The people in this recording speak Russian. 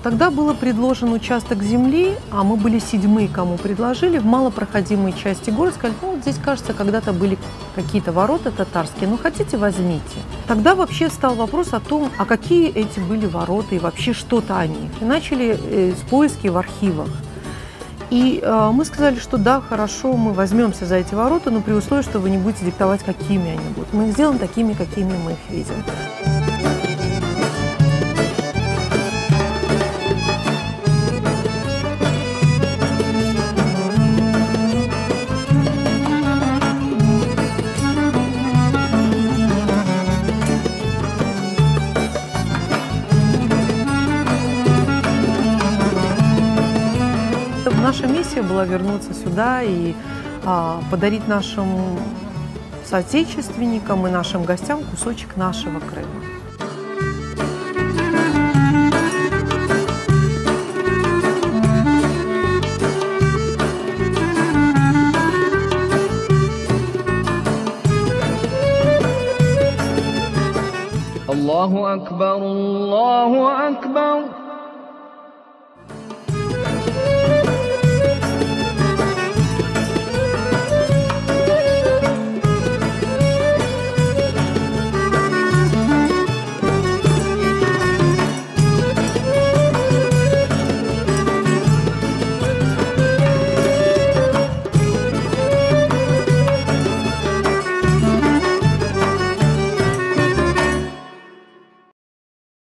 Тогда был предложен участок земли, а мы были седьмые, кому предложили, в малопроходимой части города. Сказали, ну, вот здесь, кажется, когда-то были какие-то ворота татарские, ну, хотите, возьмите. Тогда вообще стал вопрос о том, а какие эти были ворота и вообще что-то о них. И начали поиски в архивах. И мы сказали, что да, хорошо, мы возьмемся за эти ворота, но при условии, что вы не будете диктовать, какими они будут. Мы их сделаем такими, какими мы их видим. Наша миссия была вернуться сюда и подарить нашим соотечественникам и нашим гостям кусочек нашего Крыма. Аллаху акбар, Аллаху акбар.